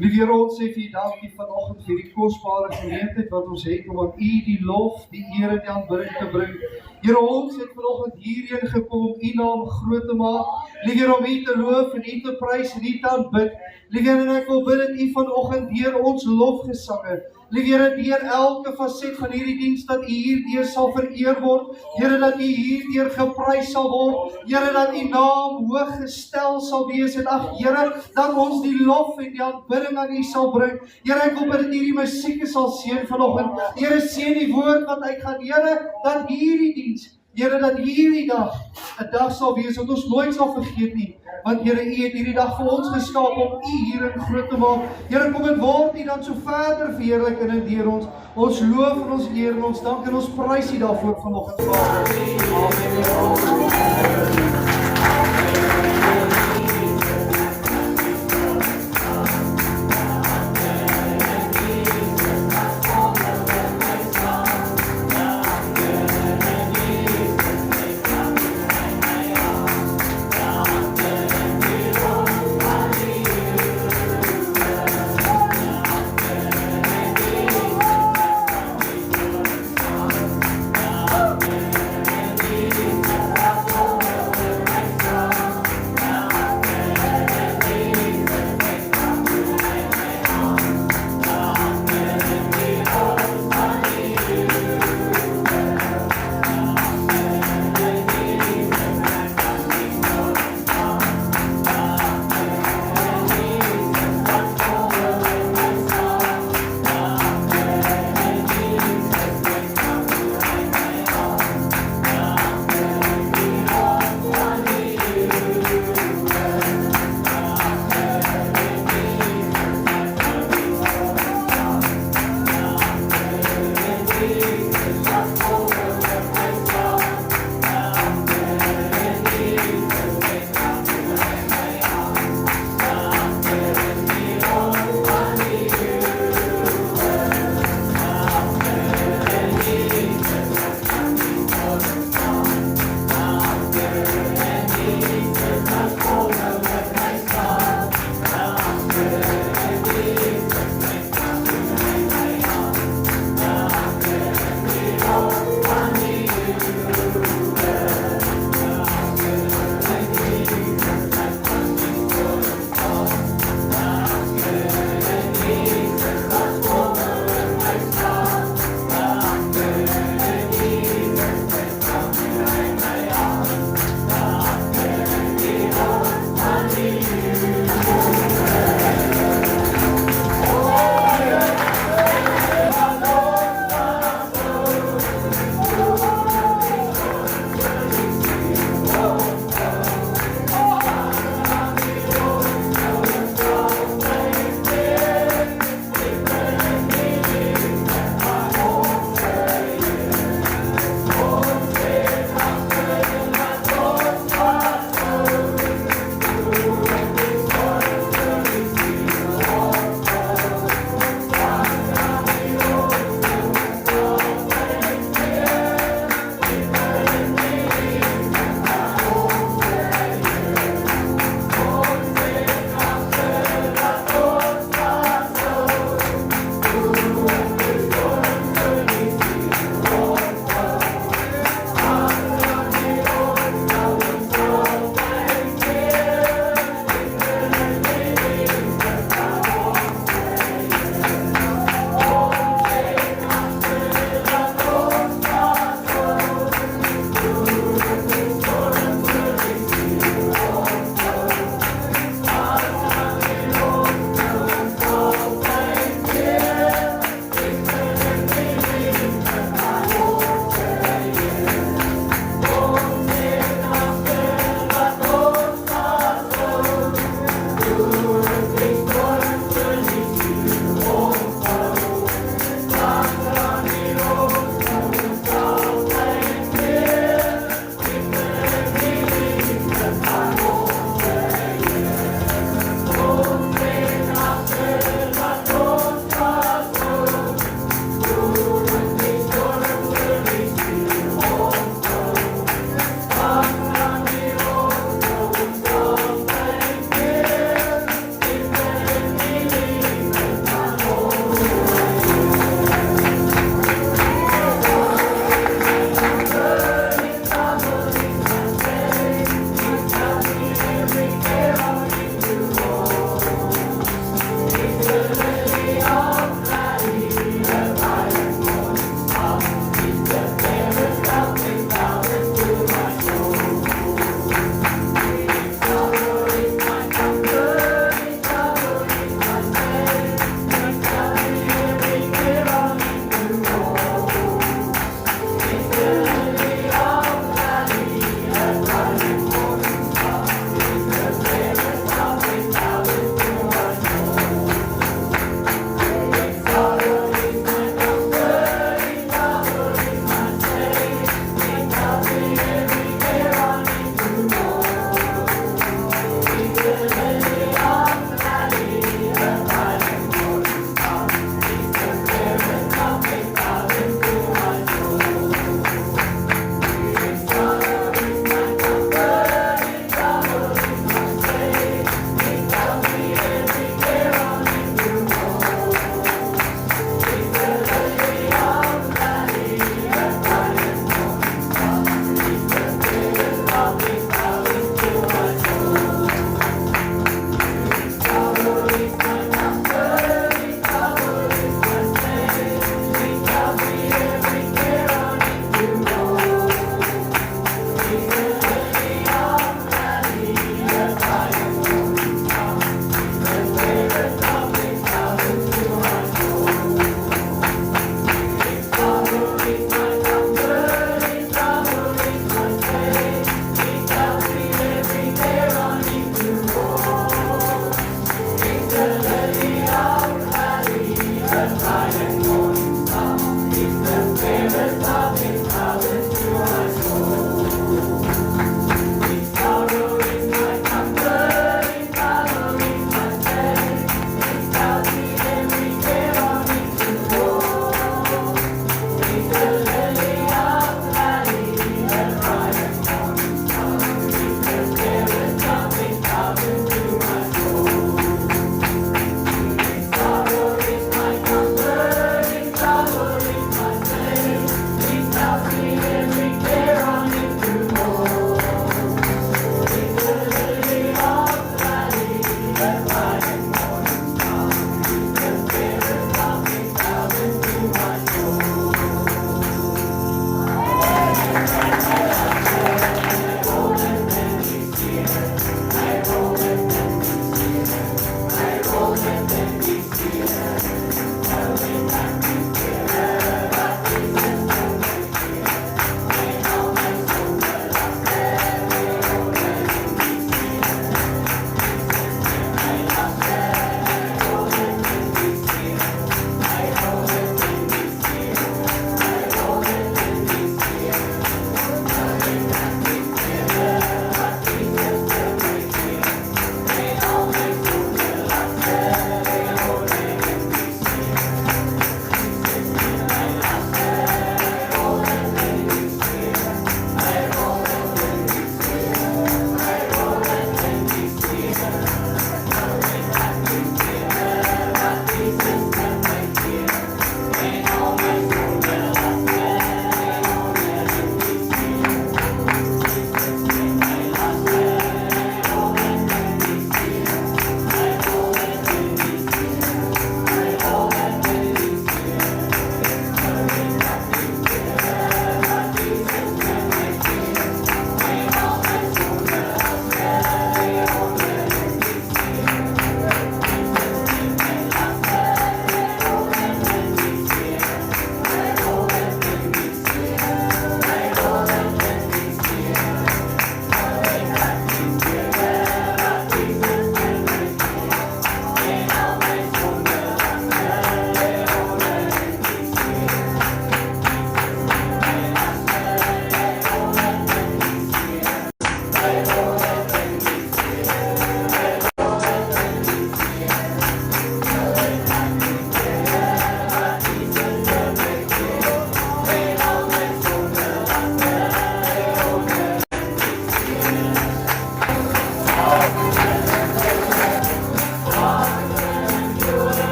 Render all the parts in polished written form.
Liewe Here, ons sê vir U dankie vanoggend vir die kosbare geleentheid wat ons het om aan U die lof, die eer en die aanbidding te bring. Here, ons het vanoggend hierheen gekom om U naam groot te maak. Liewe Here, om U te loof en U te prys en U te aanbid. Liewe Here, en ek wil bid dat U vanoggend deur ons lofgesange, liewe Here, deur elke faset van hierdie diens dat U hierdeur sal vereer word. Here, dat U hierdeur geprys sal word. Here, dat U naam hoog gestel sal wees. En ag Here, dat ons die lof en die aanbidding aan U sal bring. Here, ek wil bid dat hierdie musiek sal seën vanoggend. Here, seën die woord wat uitgaan. Here, dat hierdie diens, Here, dat hierdie dag 'n dag sal wees wat ons nooit sal vergeet nie. Want Here, U het hierdie dag vir ons geskaap om U hierin groot te maak. Here, kom dit word U dan so verder verheerlik in en deur ons. Ons loof en ons eer en ons dank en ons prys U daarvoor vanoggend, Vader. Amen.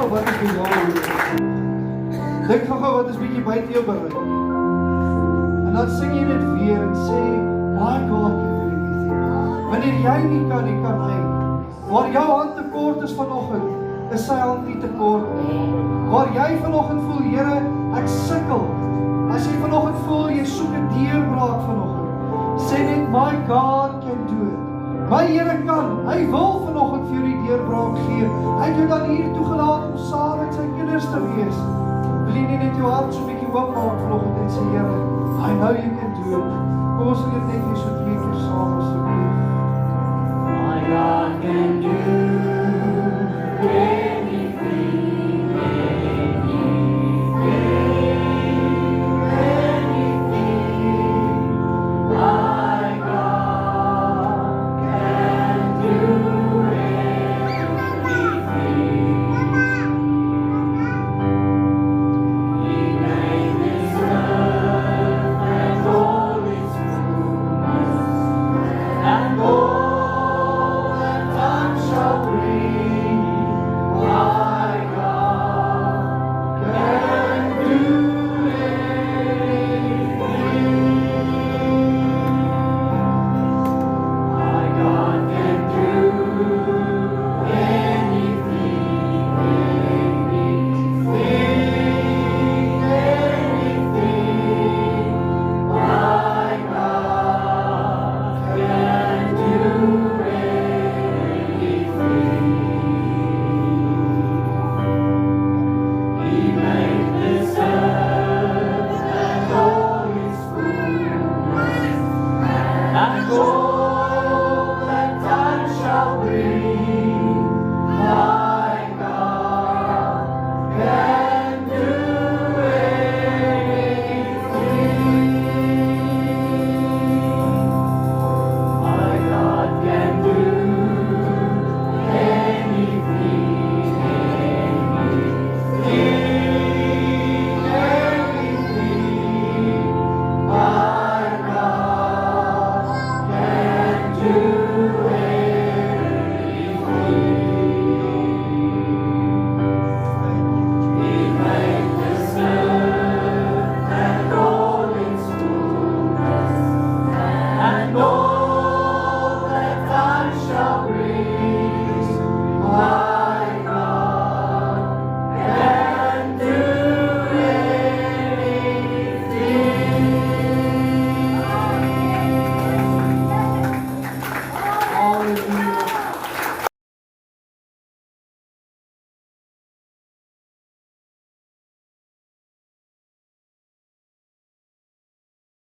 gou wat is by jou, Here. Dink gou wat is bietjie buite jou bereik. En dan sing jy dit weer en sê, my God can do anything. Wanneer jy nie kan hy. Waar jou hand tekort is vanoggend, is sy hand nie tekort nie. Waar jy vanoggend voel, Here, ek sukkel. As jy vanoggend voel, jy soek 'n deurbraak vanoggend, sê net, my God can do it. My Here kan, hy wil vanoggend vir jou die deurbraak gee. Hy het jou dan hier toegelaat om saam met sy kinders te wees. Wil jy nie net jou hart so 'n bietjie oop maak vanoggend en sê, Here, I know you can do it. Kom ons sing dit